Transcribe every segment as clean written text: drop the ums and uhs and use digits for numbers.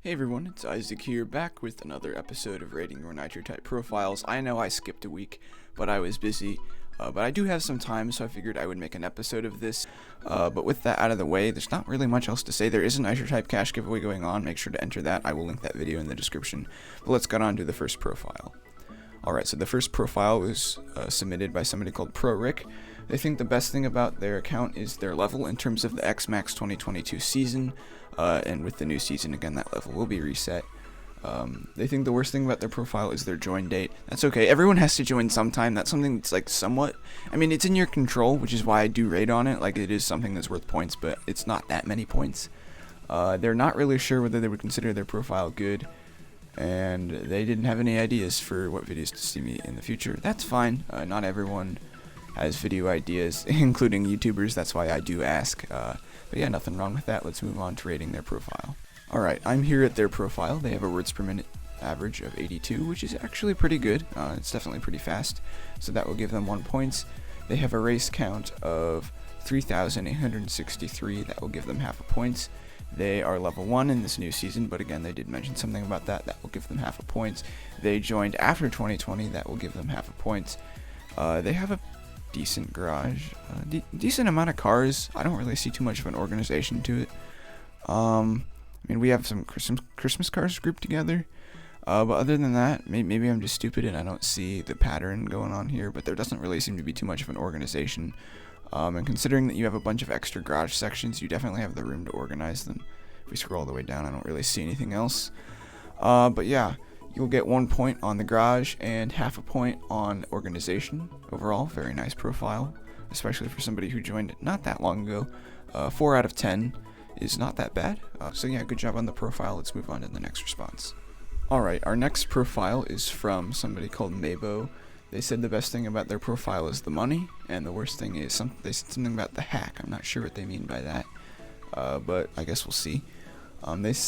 Hey everyone, it's Isaac here, back with another episode of Rating Your Nitro Type Profiles. I know I skipped a week, but I was busy. But I do have some time, so I figured I would make an episode of this. But with that out of the way, there's not really much else to say. There is a Nitro Type cash giveaway going on. Make sure to enter that. I will link that video in the description. But let's get on to the first profile. Alright, so the first profile was submitted by somebody called ProRick. They think the best thing about their account is their level in terms of the X-Max 2022 season. And with the new season, again, that level will be reset. They think the worst thing about their profile is their join date. That's okay. Everyone has to join sometime. That's something that's like somewhat, I mean, it's in your control, which is why I do rate on it. Like, it is something that's worth points, but it's not that many points. They're not really sure whether they would consider their profile good, and they didn't have any ideas for what videos to see me in the future. That's fine. Not everyone has video ideas, including YouTubers. That's why I do ask. But yeah, nothing wrong with that. Let's move on to rating their profile. Alright, I'm here at their profile. They have a words per minute average of 82, which is actually pretty good. It's definitely pretty fast, so that will give them 1 point. They have a race count of 3,863. That will give them half a point. They are level 1 in this new season, but again, they did mention something about that. That will give them half a point. They joined after 2020. That will give them half a point. They have a decent garage, decent amount of cars. I don't really see too much of an organization to it. I mean, we have some Christmas cars grouped together, but other than that, maybe I'm just stupid and I don't see the pattern going on here, but there doesn't really seem to be too much of an organization. And considering that you have a bunch of extra garage sections, you definitely have the room to organize them. If we scroll all the way down, I don't really see anything else. But yeah, you'll get 1 point on the garage and half a point on organization. Overall, very nice profile, especially for somebody who joined not that long ago. 4 out of 10 is not that bad. So yeah, good job on the profile. Let's move on to the next response. Alright, our next profile is from somebody called Mabo. They said the best thing about their profile is the money, and the worst thing is they said something about the hack. I'm not sure what they mean by that, but I guess we'll see.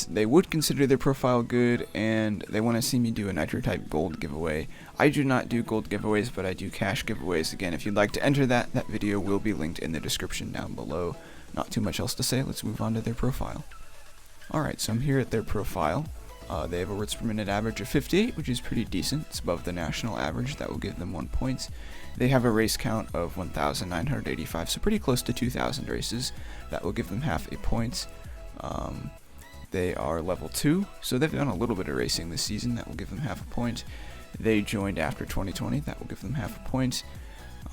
They would consider their profile good, and they want to see me do a Nitro Type Gold giveaway. I do not do gold giveaways, but I do cash giveaways. Again, if you'd like to enter that video will be linked in the description down below. Not too much else to say. Let's move on to their profile. Alright, so I'm here at their profile. They have a words per minute average of 58, which is pretty decent. It's above the national average. That will give them 1 point. They have a race count of 1,985, so pretty close to 2,000 races. That will give them half a point. They are level 2, so they've done a little bit of racing this season. That will give them half a point. They joined after 2020. That will give them half a point.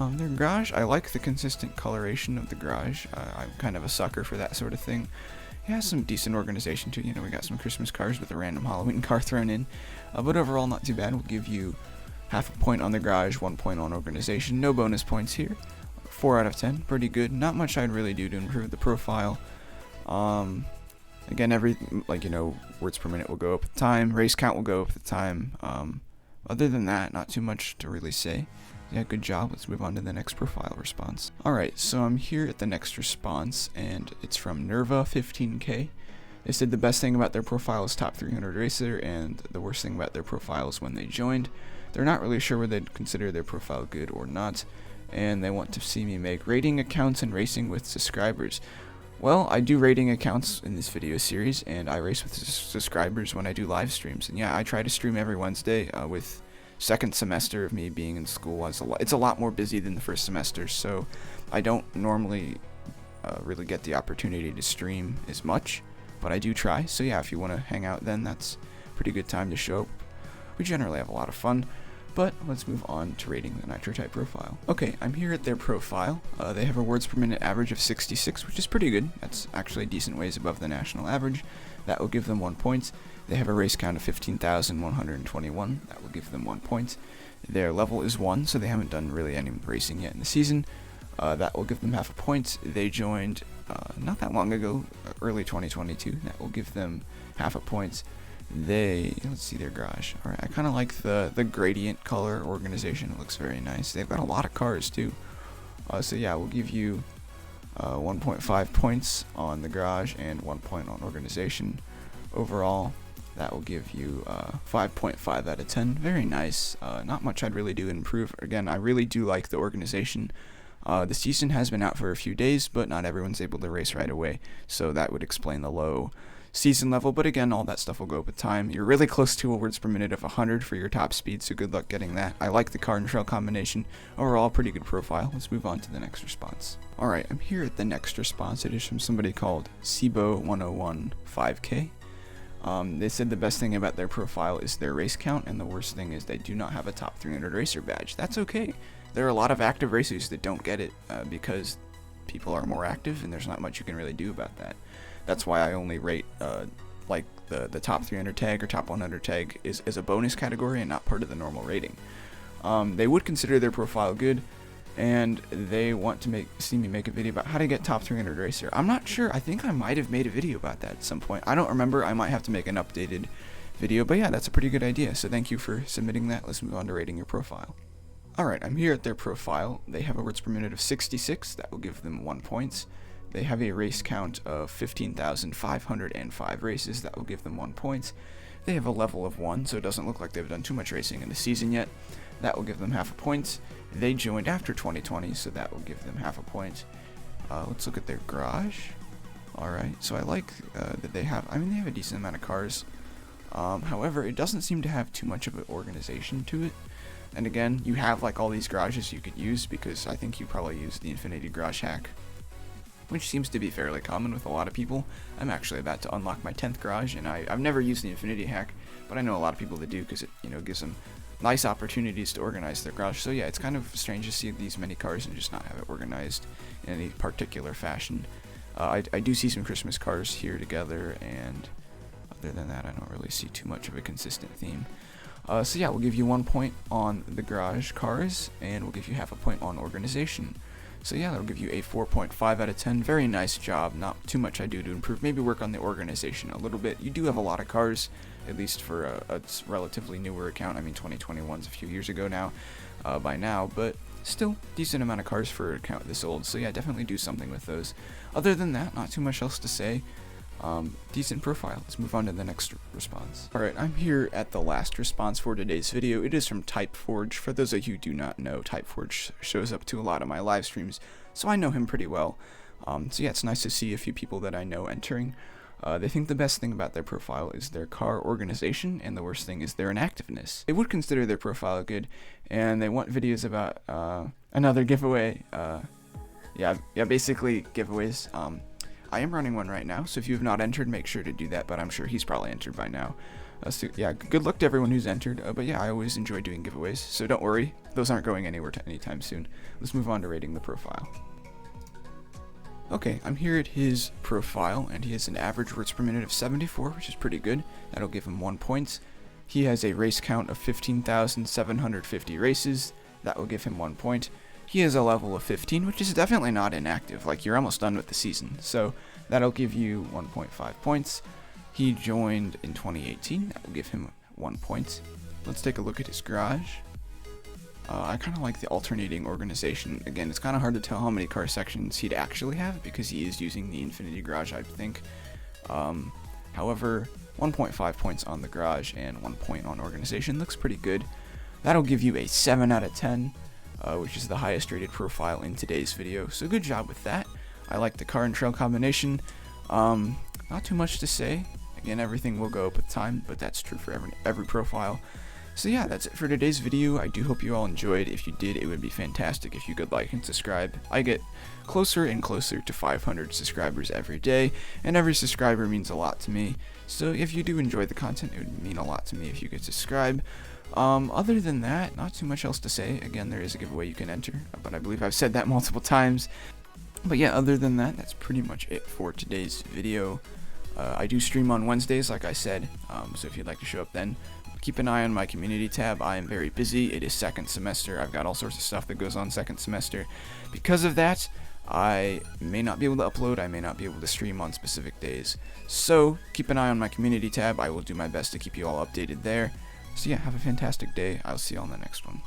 Their garage, I like the consistent coloration of the garage. I'm kind of a sucker for that sort of thing. It has some decent organization too. You know, we got some Christmas cars with a random Halloween car thrown in. But overall, not too bad. We'll give you half a point on the garage, 1 point on organization. No bonus points here. 4 out of 10. Pretty good. Not much I'd really do to improve the profile. Again, words per minute will go up with time. Race count will go up with time. Other than that, not too much to really say. Yeah, good job. Let's move on to the next profile response. Alright, so I'm here at the next response, and it's from Nerva15K. They said the best thing about their profile is top 300 racer, and the worst thing about their profile is when they joined. They're not really sure whether they'd consider their profile good or not, and they want to see me make rating accounts and racing with subscribers. Well, I do rating accounts in this video series, and I race with subscribers when I do live streams. And yeah, I try to stream every Wednesday. With second semester of me being in school, it's a lot more busy than the first semester, so I don't normally really get the opportunity to stream as much, but I do try. So yeah, if you want to hang out, then that's a pretty good time to show up. We generally have a lot of fun. But let's move on to rating the Nitro Type profile. Okay, I'm here at their profile. They have a words per minute average of 66, which is pretty good. That's actually a decent ways above the national average. That will give them 1 point. They have a race count of 15,121. That will give them 1 point. Their level is 1, so they haven't done really any racing yet in the season. That will give them half a point. They joined not that long ago, early 2022. That will give them half a point. Let's see their garage. Alright, I kind of like the gradient color organization. It looks very nice. They've got a lot of cars too. So yeah, we'll give you 1.5 points on the garage and 1 point on organization. Overall, that will give you 5.5 out of 10. Very nice. Not much I'd really do to improve. Again, I really do like the organization. The season has been out for a few days, but not everyone's able to race right away. So that would explain the low season level, but again, all that stuff will go up with time. You're really close to a words per minute of 100 for your top speed, so good luck getting that. I like the car and trail combination. Overall, pretty good profile. Let's move on to the next response. Alright, I'm here at the next response. It is from somebody called Sibo1015K. They said the best thing about their profile is their race count, and the worst thing is they do not have a top 300 racer badge. That's okay. There are a lot of active racers that don't get it because people are more active, and there's not much you can really do about that. That's why I only rate like the top 300 tag or top 100 tag is a bonus category and not part of the normal rating. They would consider their profile good, and they want to see me make a video about how to get top 300 racer. I'm not sure. I think I might have made a video about that at some point. I don't remember. I might have to make an updated video, but yeah, that's a pretty good idea. So thank you for submitting that. Let's move on to rating your profile. Alright, I'm here at their profile. They have a words per minute of 66. That will give them 1 point. They have a race count of 15,505 races. That will give them 1 point. They have a level of 1, so it doesn't look like they've done too much racing in the season yet. That will give them half a point. They joined after 2020, so that will give them half a point. Let's look at their garage. Alright, so I like that they have a decent amount of cars. However, it doesn't seem to have too much of an organization to it. And again, you have like all these garages you could use, because I think you probably use the Infinity Garage hack, which seems to be fairly common with a lot of people. I'm actually about to unlock my 10th garage, and I've never used the Infinity hack, but I know a lot of people that do, because it gives them nice opportunities to organize their garage. So yeah, it's kind of strange to see these many cars and just not have it organized in any particular fashion. I do see some Christmas cars here together, and other than that, I don't really see too much of a consistent theme. So yeah, we'll give you 1 point on the garage cars, and we'll give you half a point on organization. So yeah, that'll give you a 4.5 out of 10. Very nice job. Not too much I do to improve. Maybe work on the organization a little bit. You do have a lot of cars, at least for a relatively newer account. I mean, 2021's a few years ago now, by now, but still decent amount of cars for an account this old. So yeah, definitely do something with those. Other than that, not too much else to say. Decent profile. Let's move on to the next response. Alright, I'm here at the last response for today's video. It is from Typeforge. For those of you who do not know, Typeforge shows up to a lot of my live streams, so I know him pretty well. So yeah, it's nice to see a few people that I know entering. They think the best thing about their profile is their car organization, and the worst thing is their inactiveness. They would consider their profile good, and they want videos about another giveaway. Basically giveaways. I am running one right now, so if you have not entered, make sure to do that, but I'm sure he's probably entered by now. So yeah, good luck to everyone who's entered, but yeah, I always enjoy doing giveaways, so don't worry, those aren't going anywhere anytime soon. Let's move on to rating the profile. Okay, I'm here at his profile, and he has an average words per minute of 74, which is pretty good. That'll give him 1 point. He has a race count of 15,750 races. That will give him 1 point. He has a level of 15, which is definitely not inactive. Like, you're almost done with the season, so that'll give you 1.5 points. He joined in 2018. That will give him 1 point. Let's take a look at his garage. I kind of like the alternating organization. Again, it's kind of hard to tell how many car sections he'd actually have, because he is using the Infinity Garage, I think. However, 1.5 points on the garage and 1 point on organization looks pretty good. That'll give you a 7 out of 10. Which is the highest rated profile in today's video, so good job with that. I like the car and trail combination. Not too much to say. Again, everything will go up with time, but that's true for every profile. So yeah, that's it for today's video. I do hope you all enjoyed. If you did, it would be fantastic if you could like and subscribe. I get closer and closer to 500 subscribers every day, and every subscriber means a lot to me. So if you do enjoy the content, it would mean a lot to me if you could subscribe. Other than that, not too much else to say. Again, there is a giveaway you can enter, but I believe I've said that multiple times. But yeah, other than that, that's pretty much it for today's video. I do stream on Wednesdays, like I said, so if you'd like to show up then, keep an eye on my community tab. I am very busy. It is second semester. I've got all sorts of stuff that goes on second semester. Because of that, I may not be able to upload. I may not be able to stream on specific days. So keep an eye on my community tab. I will do my best to keep you all updated there. So yeah, have a fantastic day. I'll see you on the next one.